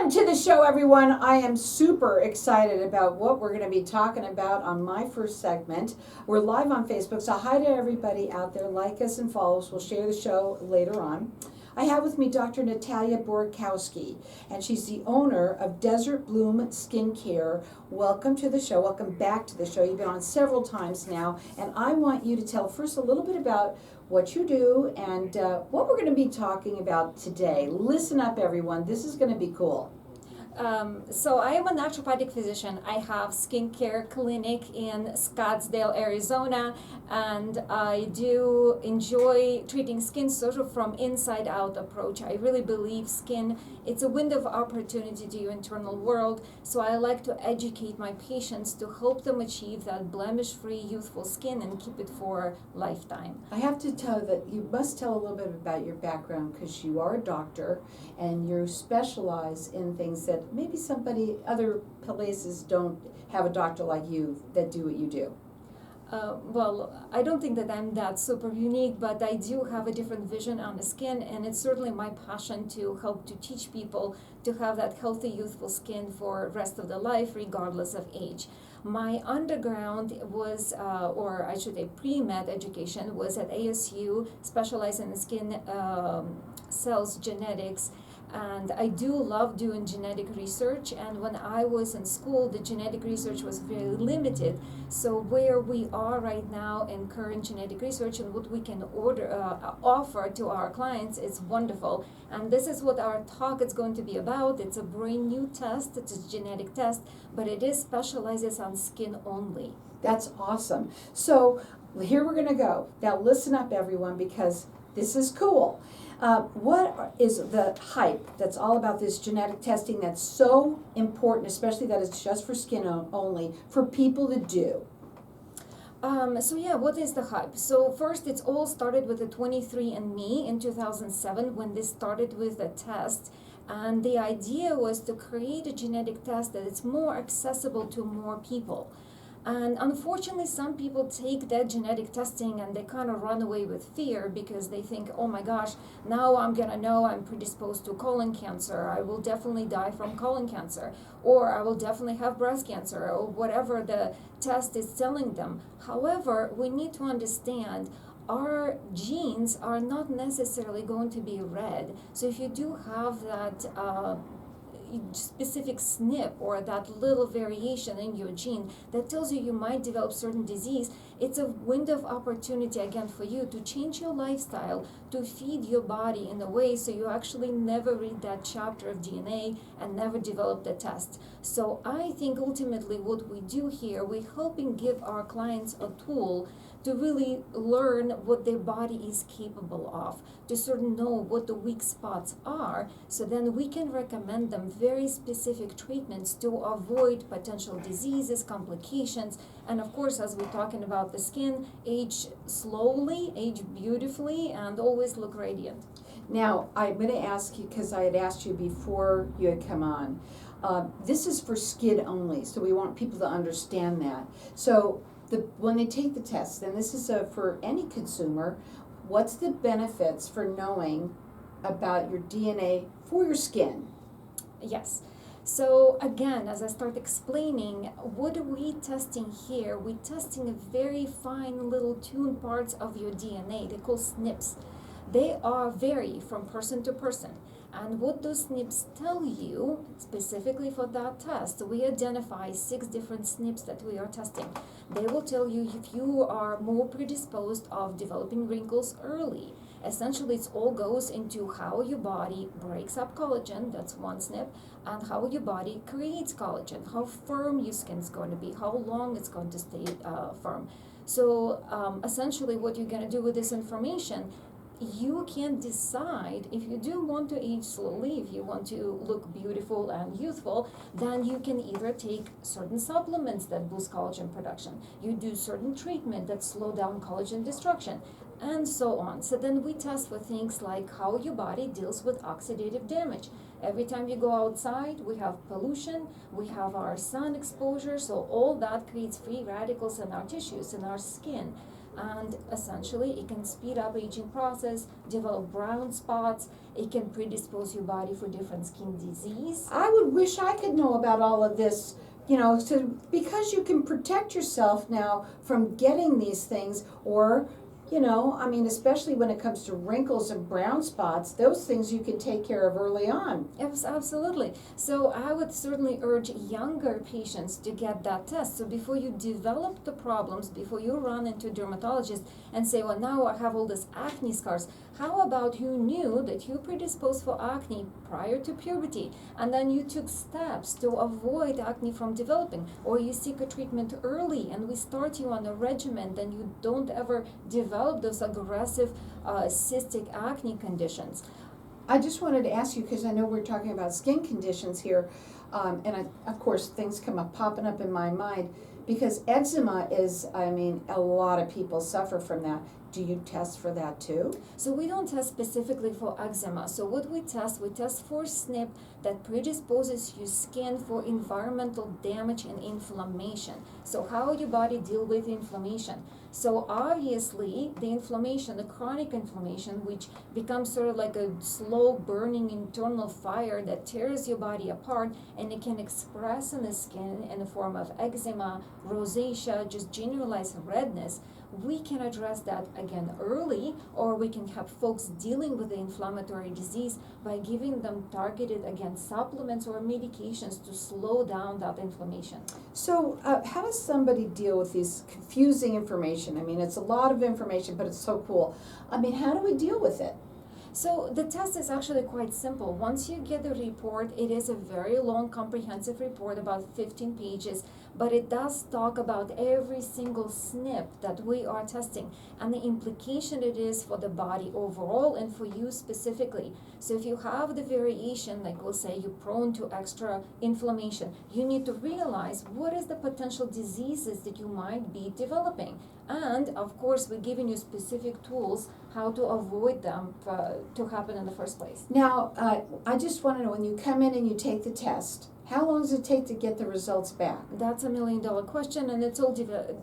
Welcome to the show, everyone. I am super excited about what we're going to be talking about on my first segment. We're live on Facebook, so hi to everybody out there. Like us and follow us. We'll share the show later on. I have with me Dr. Natalia Borkowski, and she's the owner of Desert Bloom Skincare. Welcome to the show. Welcome back to the show. You've been on several times now, and I want you to tell first a little bit about what you do and what we're going to be talking about today. Listen up, everyone. This is going to be cool. So I am a naturopathic physician. I have skincare clinic in Scottsdale, Arizona, and I do enjoy treating skin sort of from inside out approach. I really believe skin, it's a window of opportunity to your internal world. So I like to educate my patients to help them achieve that blemish-free, youthful skin and keep it for a lifetime. I have to tell you that you must tell a little bit about your background because you are a doctor and you specialize in things that maybe other places don't have a doctor like you that do what you do. Well, I don't think that I'm that super unique, but I do have a different vision on the skin, and it's certainly my passion to help to teach people to have that healthy, youthful skin for the rest of their life, regardless of age. My underground was, or I should say pre-med education, was at ASU, specializing in skin cells genetics. And I do love doing genetic research, and when I was in school, the genetic research was very limited. So where we are right now in current genetic research and what we can offer to our clients is wonderful. And this is what our talk is going to be about. It's a brand new test. It's a genetic test, but it is specializes on skin only. That's awesome. So here we're going to go. Now listen up, everyone, because this is cool. What is the hype that's all about this genetic testing that's so important, especially that it's just for skin only, for people to do? What is the hype? So first, it's all started with the 23andMe in 2007 when this started with the test. And the idea was to create a genetic test that is more accessible to more people. And unfortunately, some people take that genetic testing and they kind of run away with fear because they think, oh my gosh, now I'm going to know I'm predisposed to colon cancer. I will definitely die from colon cancer, or I will definitely have breast cancer, or whatever the test is telling them. However, we need to understand our genes are not necessarily going to be red. So if you do have that specific SNP or that little variation in your gene that tells you might develop certain disease, it's a window of opportunity again for you to change your lifestyle, to feed your body in a way so you actually never read that chapter of DNA and never develop the test. So I think ultimately what we do here, we're helping give our clients a tool to really learn what their body is capable of, to sort of know what the weak spots are, so then we can recommend them very specific treatments to avoid potential diseases, complications, and of course, as we're talking about the skin, age slowly, age beautifully, and always look radiant. Now, I'm going to ask you, because I had asked you before you had come on, this is for skin only, so we want people to understand that. So when they take the test, and this is for any consumer, what's the benefits for knowing about your DNA for your skin? Yes. So again, as I start explaining, what are we testing here? We're testing very fine little tuned parts of your DNA. They're called SNPs. They vary from person to person. And what those SNPs tell you, specifically for that test, we identify 6 different SNPs that we are testing. They will tell you if you are more predisposed of developing wrinkles early. Essentially, it all goes into how your body breaks up collagen, that's one SNP, and how your body creates collagen, how firm your skin is going to be, how long it's going to stay firm. So essentially, what you're going to do with this information, you can decide if you do want to age slowly, if you want to look beautiful and youthful, then you can either take certain supplements that boost collagen production, you do certain treatment that slow down collagen destruction, and so on. So then we test for things like how your body deals with oxidative damage. Every time you go outside, we have pollution, we have our sun exposure, so all that creates free radicals in our tissues, in our skin. and essentially it can speed up aging process, develop brown spots, it can predispose your body for different skin disease. I would wish I could know about all of this, because you can protect yourself now from getting these things, or, especially when it comes to wrinkles and brown spots, those things you can take care of early on. Absolutely. So I would certainly urge younger patients to get that test. So before you develop the problems, before you run into a dermatologist and say, well, now I have all these acne scars, how about you knew that you predisposed for acne prior to puberty, and then you took steps to avoid acne from developing, or you seek a treatment early and we start you on a regimen, then you don't ever develop those aggressive cystic acne conditions. I just wanted to ask you, because I know we're talking about skin conditions here, of course, things come up, popping up in my mind, because eczema is, a lot of people suffer from that. Do you test for that too? So we don't test specifically for eczema. So what we test for SNP that predisposes your skin for environmental damage and inflammation. So how your body deal with inflammation? So obviously the inflammation, the chronic inflammation, which becomes sort of like a slow burning internal fire that tears your body apart, and it can express in the skin in the form of eczema, rosacea, just generalized redness. We can address that again early, or we can have folks dealing with the inflammatory disease by giving them targeted, again, supplements or medications to slow down that inflammation. So how does somebody deal with these confusing information? It's a lot of information, but it's so cool. How do we deal with it? So the test is actually quite simple. Once you get the report, it is a very long, comprehensive report, about 15 pages, but it does talk about every single SNP that we are testing and the implication it is for the body overall and for you specifically. So if you have the variation, like we'll say you're prone to extra inflammation, you need to realize what is the potential diseases that you might be developing. And of course, we're giving you specific tools how to avoid them to happen in the first place. Now, I just want to know, when you come in and you take the test, how long does it take to get the results back? That's $1 million question, and it all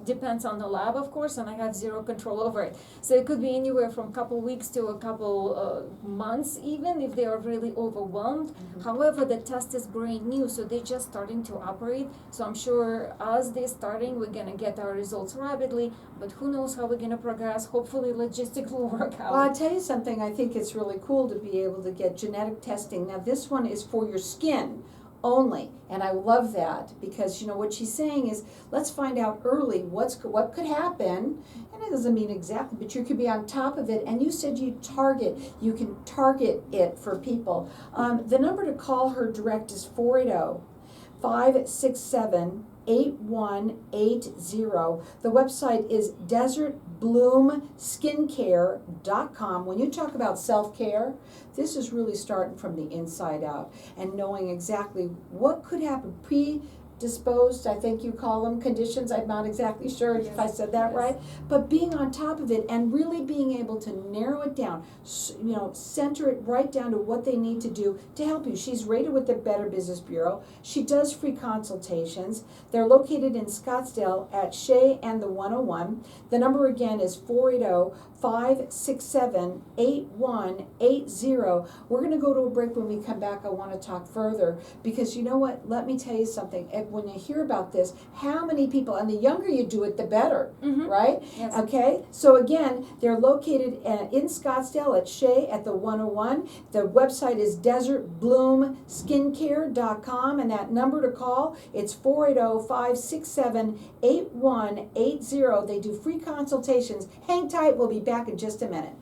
depends on the lab, of course, and I have zero control over it. So it could be anywhere from a couple weeks to a couple months, even if they are really overwhelmed. Mm-hmm. However, the test is brand new, so they're just starting to operate. So I'm sure as they're starting, we're going to get our results rapidly, but who knows how we're going to progress. Hopefully logistics will work out. Well, I'll tell you something, I think it's really cool to be able to get genetic testing. Now, this one is for your skin only, and I love that, because what she's saying is, let's find out early what could happen, and it doesn't mean exactly, but you could be on top of it. And you said you can target it for people. The number to call her direct is 480-567-8180. The website is desertbloomskincare.com. When you talk about self-care, this is really starting from the inside out and knowing exactly what could happen. Predisposed, I think you call them, conditions. I'm not exactly sure if I said that right, but being on top of it and really being able to narrow it down, center it right down to what they need to do to help you. She's rated with the Better Business Bureau. She does free consultations. They're located in Scottsdale at Shea and the 101. The number again is 480-567-8180. We're going to go to a break. When we come back, I want to talk further, because you know what? Let me tell you something. When you hear about this, how many people, and the younger you do it, the better, right? Yes. Okay? So again, they're located in Scottsdale at Shea at the 101. The website is desertbloomskincare.com, and that number to call, it's 480-567-8180. They do free consultations. Hang tight, we'll be back in just a minute.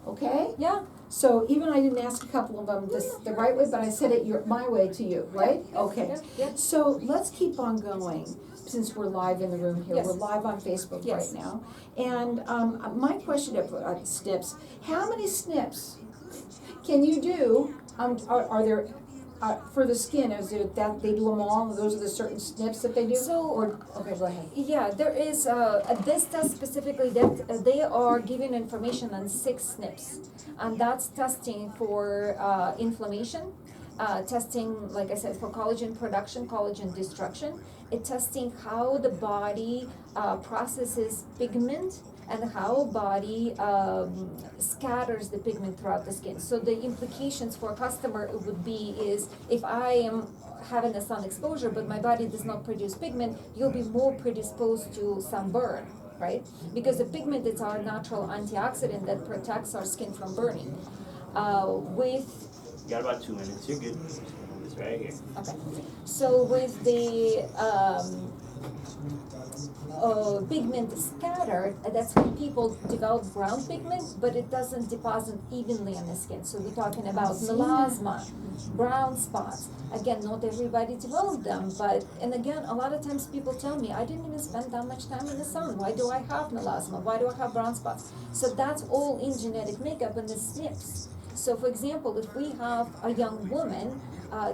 Okay? Yeah. So even I didn't ask a couple of them the right way, but I said it my way to you, right? Okay. Yeah. So let's keep on going, since we're live in the room here. Yes. We're live on Facebook Yes. right now. And my question about SNPs, how many SNPs can you do? Are there, for the skin, is it that they do them all? Those are the certain SNPs that they do? Okay, go ahead. Yeah, there is this test specifically that they are giving information on 6 SNPs, and that's testing for inflammation, testing, like I said, for collagen production, collagen destruction. It's testing how the body processes pigment and how body scatters the pigment throughout the skin. So the implications for a customer would be is if I am having a sun exposure but my body does not produce pigment, you'll be more predisposed to sunburn, right? Because the pigment is our natural antioxidant that protects our skin from burning. With You got about 2 minutes. You're good. It's right here. Okay, so with the pigment scattered, that's when people develop brown pigment, but it doesn't deposit evenly on the skin. So we're talking about melasma, brown spots. Again, not everybody develops them, but, and again, a lot of times people tell me, I didn't even spend that much time in the sun. Why do I have melasma? Why do I have brown spots? So that's all in genetic makeup and the SNPs. So for example, if we have a young woman,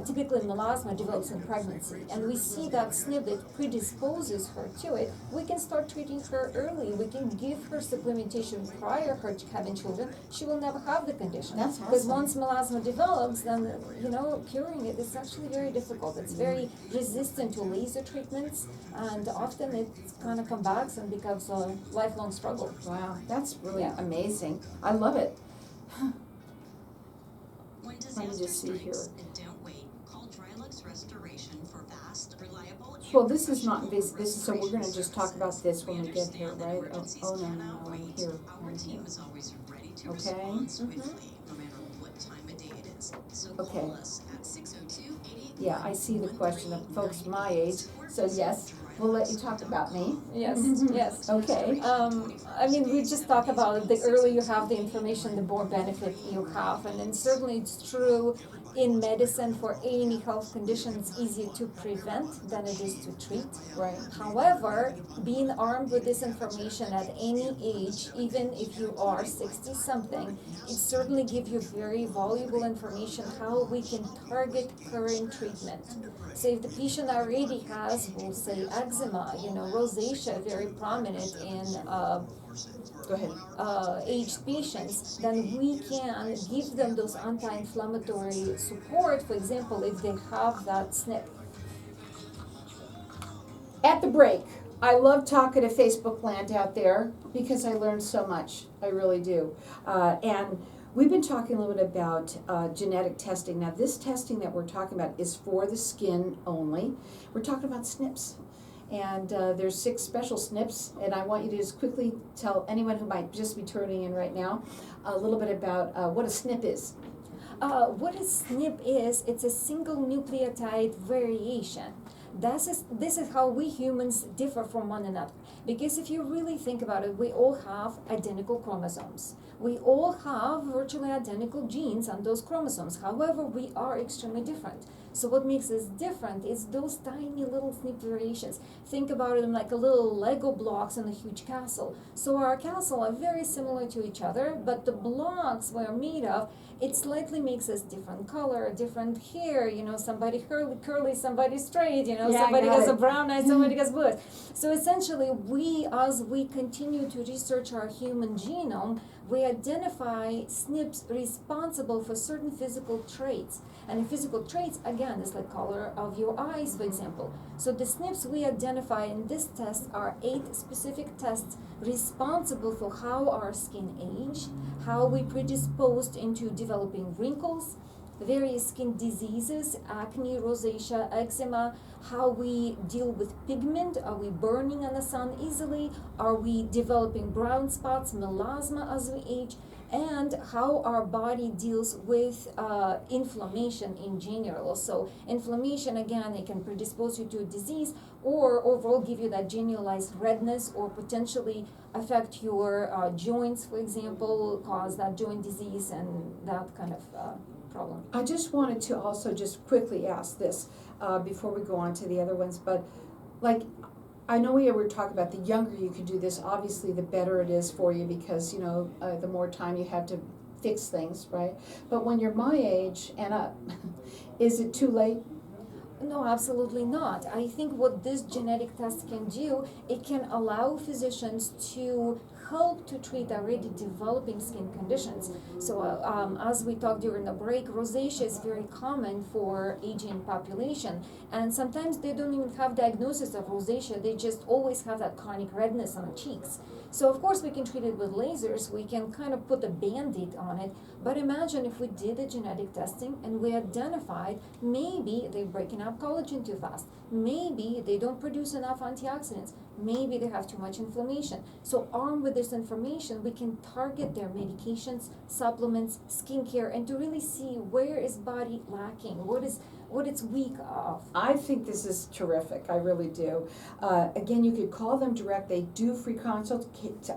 typically melasma develops in pregnancy, and we see that SNP that predisposes her to it, we can start treating her early. We can give her supplementation prior her to having children. She will never have the condition. That's Because awesome. once melasma develops, then, curing it is actually very difficult. It's very resistant to laser treatments, and often it kind of comes back and becomes a lifelong struggle. Wow, that's really Yeah. amazing. I love it. When Let me disaster just see here. strikes, and don't wait, call Drylux Restoration for fast, reliable, and Well, this is not professional this, so we're gonna just talk about restoration this when we get services. here, We right? understand that emergencies Oh, no, cannot I'm wait. here, Our right team here. is always ready to Okay. respond swiftly, no matter what time of day it is. So Okay. call us at 602-881-1393. Yeah, I see the question of folks my age, so yes, we'll let you talk about me. Yes, yes. Okay. We just talk about it. The earlier you have the information, the more benefit you have. And then certainly it's true in medicine for any health condition, it's easier to prevent than it is to treat. Right. However, being armed with this information at any age, even if you are 60-something, it certainly gives you very valuable information how we can target current treatment. So if the patient already has, we'll say, eczema, rosacea, very prominent in Go ahead. aged patients, then we can give them those anti-inflammatory support, for example, if they have that SNP. At the break, I love talking to Facebook land out there because I learned so much. I really do. And we've been talking a little bit about genetic testing. Now, this testing that we're talking about is for the skin only. We're talking about SNPs. And there's 6 special SNPs, and I want you to just quickly tell anyone who might just be turning in right now a little bit about what a SNP is. What a SNP is, it's a single nucleotide variation. This is how we humans differ from one another. Because if you really think about it, we all have identical chromosomes. We all have virtually identical genes on those chromosomes. However, we are extremely different. So what makes us different is those tiny little SNP variations. Think about them like a little Lego blocks in a huge castle. So our castle are very similar to each other, but the blocks we're made of, it slightly makes us different color, different hair, somebody curly, somebody straight, somebody got has a it. brown eye, somebody has blue eyes. So essentially, as we continue to research our human genome, we identify SNPs responsible for certain physical traits. And in physical traits, again, it's like color of your eyes, for example. So the SNPs we identify in this test are 8 specific tests responsible for how our skin age, how we predisposed into developing wrinkles, various skin diseases, acne, rosacea, eczema, how we deal with pigment, are we burning in the sun easily, are we developing brown spots, melasma as we age, and how our body deals with inflammation in general. So inflammation, again, it can predispose you to a disease or overall give you that generalized redness or potentially affect your joints, for example, cause that joint disease and that kind of problem. I just wanted to also just quickly ask this before we go on to the other ones, but I know we were talking about the younger you can do this, obviously the better it is for you because, the more time you have to fix things, right? But when you're my age and up, is it too late? No, absolutely not. I think what this genetic test can do, it can allow physicians to help to treat already developing skin conditions. So as we talked during the break, rosacea is very common for aging population, and sometimes they don't even have diagnosis of rosacea, they just always have that chronic redness on the cheeks. So of course we can treat it with lasers, we can kind of put a band-aid on it, but imagine if we did a genetic testing and we identified maybe they're breaking up collagen too fast, maybe they don't produce enough antioxidants, maybe they have too much inflammation. So armed with this information, we can target their medications, supplements, skincare, and to really see where is body lacking, what it's weak of. I think this is terrific, I really do. Again, you could call them direct, they do free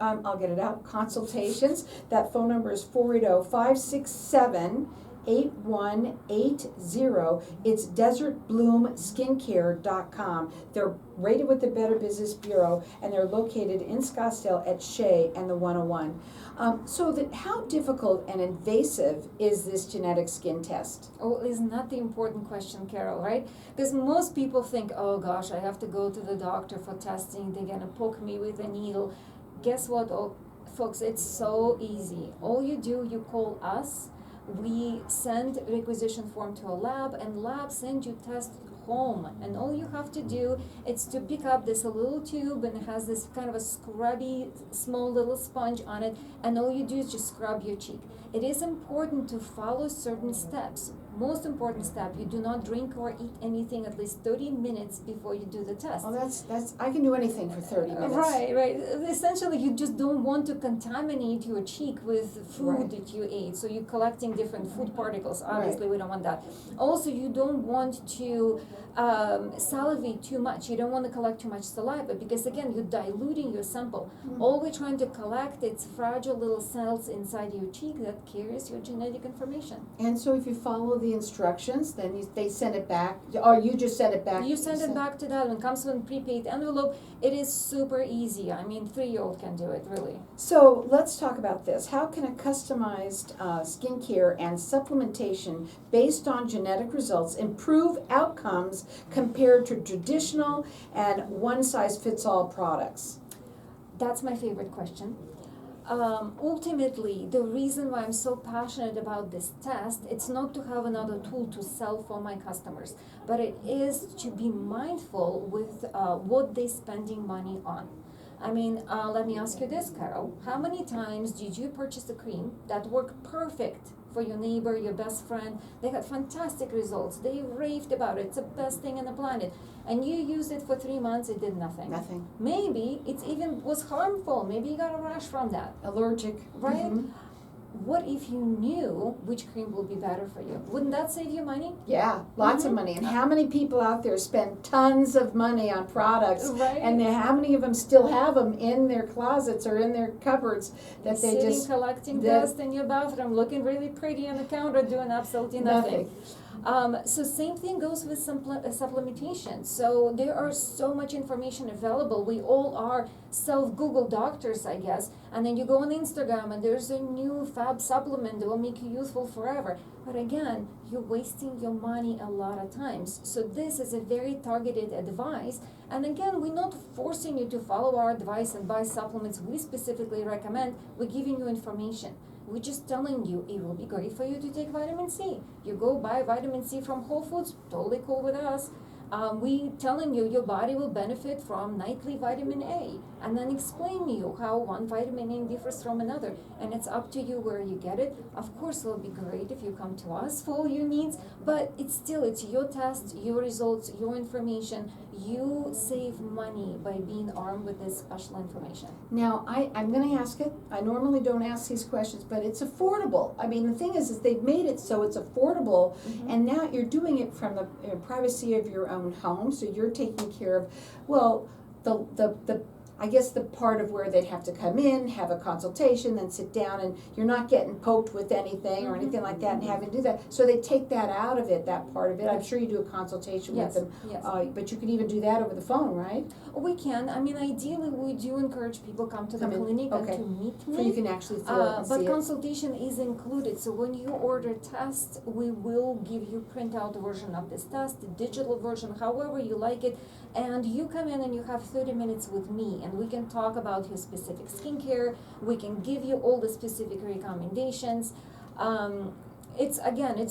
I'll get it out, consultations. That phone number is 480-567-8180. It's desertbloomskincare.com. They're rated with the Better Business Bureau, and they're located in Scottsdale at Shea and the 101. How difficult and invasive is this genetic skin test? Oh, isn't that the important question, Carol, right? Because most people think, oh gosh, I have to go to the doctor for testing, they're gonna poke me with a needle. Guess what, folks, it's so easy. All you do, you call us, we send requisition form to a lab, and lab send you test home, and all you have to do is to pick up this little tube, and it has this kind of a scrubby small little sponge on it, and all you do is just scrub your cheek. It is important to follow certain steps. Most important step, you do not drink or eat anything at least 30 minutes before you do the test. Oh, that's I can do anything for 30 minutes. Right. Essentially, you just don't want to contaminate your cheek with food Right. that you ate. So you're collecting different food particles. Obviously, we don't want that. Also, you don't want to salivate too much. You don't want to collect too much saliva because, again, you're diluting your sample. All we're trying to collect is fragile little cells inside your cheek that carries your genetic information. And so if you follow the instructions, then they send it back, or you just send it back? You send it back to that, and it comes with a prepaid envelope. It is super easy. I mean, 3-year-old can do it, really. So let's talk about this. How can a customized skincare and supplementation based on genetic results improve outcomes compared to traditional and one-size-fits-all products? That's my favorite question. Ultimately, the reason why I'm so passionate about this test, it's not to have another tool to sell for my customers, but it is to be mindful with what they're spending money on. I mean, let me ask you this, Carol. How many times did you purchase a cream that worked perfect for your neighbor, your best friend? They had fantastic results. They raved about it. It's the best thing on the planet. And you used it for 3 months, it did nothing. Nothing. Maybe it even was harmful. Maybe you got a rash from that. Allergic. Right? Mhm. What if you knew which cream will be better for you? Wouldn't that save you money? Yeah, lots of Mhm. money. And how many people out there spend tons of money on products? Right. And how many of them still have them in their closets or in their cupboards that they Sitting just collecting that- dust in your bathroom, looking really pretty on the counter, doing absolutely nothing. So same thing goes with supplementation. So there are so much information available. We all are self-Google doctors, I guess. And then you go on Instagram and there's a new fab supplement that will make you useful forever. But again, you're wasting your money a lot of times. So this is a very targeted advice. And again, we're not forcing you to follow our advice and buy supplements we specifically recommend. We're giving you information. We're just telling you it will be great for you to take vitamin C. You go buy vitamin C from Whole Foods, totally cool with us. We telling you your body will benefit from nightly vitamin A, and then explain to you how one vitamin A differs from another, and it's up to you where you get it. Of course, it'll be great if you come to us for all your needs, but it's your test, your results, your information. You save money by being armed with this special information. Now, I'm going to ask it. I normally don't ask these questions, but it's affordable. I mean, the thing is they've made it so it's affordable, and now you're doing it from the privacy of your own home. So you're taking care of, well, the I guess the part of where they'd have to come in, have a consultation, then sit down, and you're not getting poked with anything or anything like that and having to do that. So they take that out of it, that part of it. I'm sure you do a consultation Yes, with them, yes. but you can even do that over the phone, right? We can. I mean, ideally, we do encourage people come to the Come in, clinic okay. and to meet me. So you can actually feel it and But see it. consultation is included. So when you order tests, we will give you printout version of this test, the digital version, however you like it. And you come in and you have 30 minutes with me. and we can talk about your specific skincare. We can give you all the specific recommendations. It's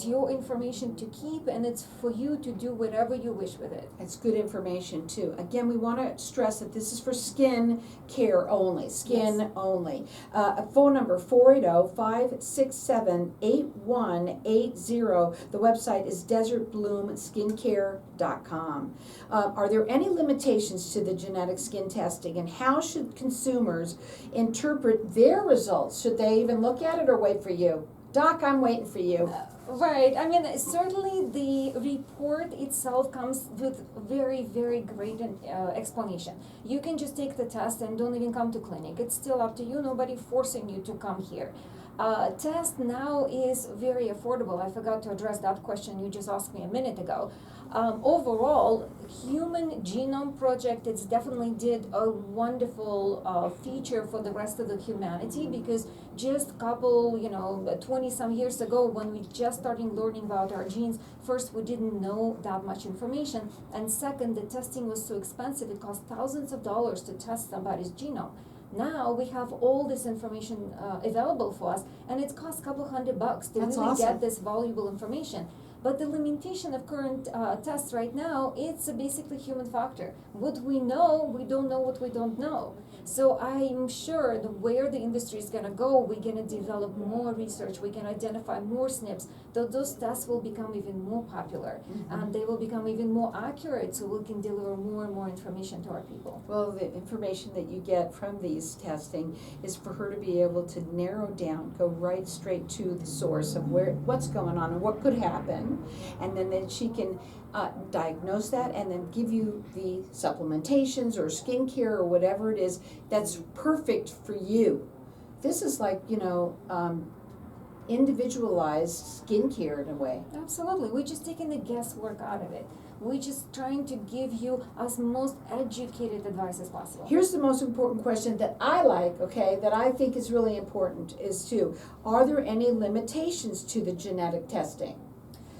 your information to keep, and it's for you to do whatever you wish with it. It's good information too. Again, we want to stress that this is for skin care only, Yes. only. A phone number 480-567-8180. The website is desertbloomskincare.com. Are there any limitations to the genetic skin testing, and how should consumers interpret their results? Should they even look at it or wait for you? Doc, I'm waiting for you. Right. I mean, certainly the report itself comes with very, very great explanation. You can just take the test and don't even come to clinic. It's still up to you. Nobody forcing you to come here. Test now is very affordable. I forgot to address that question you just asked me a minute ago. Overall, Human Genome Project, it's definitely did a wonderful feature for the rest of the humanity, because just a couple, 20 some years ago, when we just started learning about our genes, first, we didn't know that much information, and second, the testing was so expensive. It cost thousands of dollars to test somebody's genome. Now we have all this information available for us, and it costs a couple $100 to That's really awesome. get this valuable information. But the limitation of current tests right now, it's basically human factor. What we know, we don't know what we don't know. So I'm sure that where the industry is going to go, we're going to develop more research, we can identify more SNPs, those tests will become even more popular, and they will become even more accurate, so we can deliver more and more information to our people. Well, the information that you get from these testing is for her to be able to narrow down, go right straight to the source of what's going on and what could happen, and then she can diagnose that and then give you the supplementations or skincare or whatever it is that's perfect for you. This is like, individualized skincare in a way. Absolutely, we're just taking the guesswork out of it. We're just trying to give you as most educated advice as possible. Here's the most important question that I like, that I think is really important is are there any limitations to the genetic testing?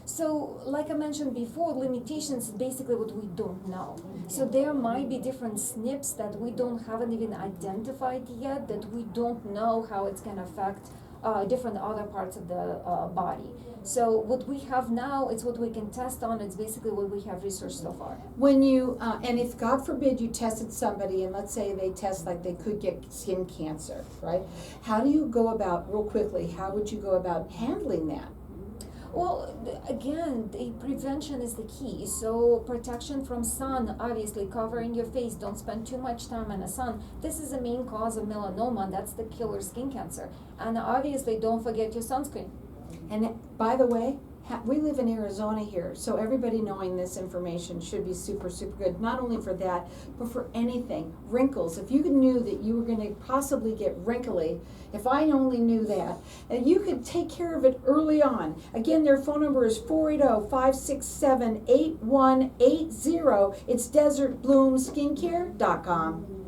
So, like I mentioned before, limitations is basically what we don't know. So there might be different SNPs that we haven't even identified yet, that we don't know how it's going to affect different other parts of the body. So what we have now, it's what we can test on, it's basically what we have researched so far. When you, and if God forbid you tested somebody and let's say they test like they could get skin cancer, right? How do you go about, real quickly, how would you go about handling that? Well, again, the prevention is the key. So protection from sun, obviously covering your face, don't spend too much time in the sun. This is the main cause of melanoma, and that's the killer skin cancer. And obviously don't forget your sunscreen. And by the way, we live in Arizona here, so everybody knowing this information should be super, super good, not only for that, but for anything. Wrinkles, if you knew that you were going to possibly get wrinkly, if I only knew that, and you could take care of it early on. Again, their phone number is 480-567-8180. It's desertbloomskincare.com.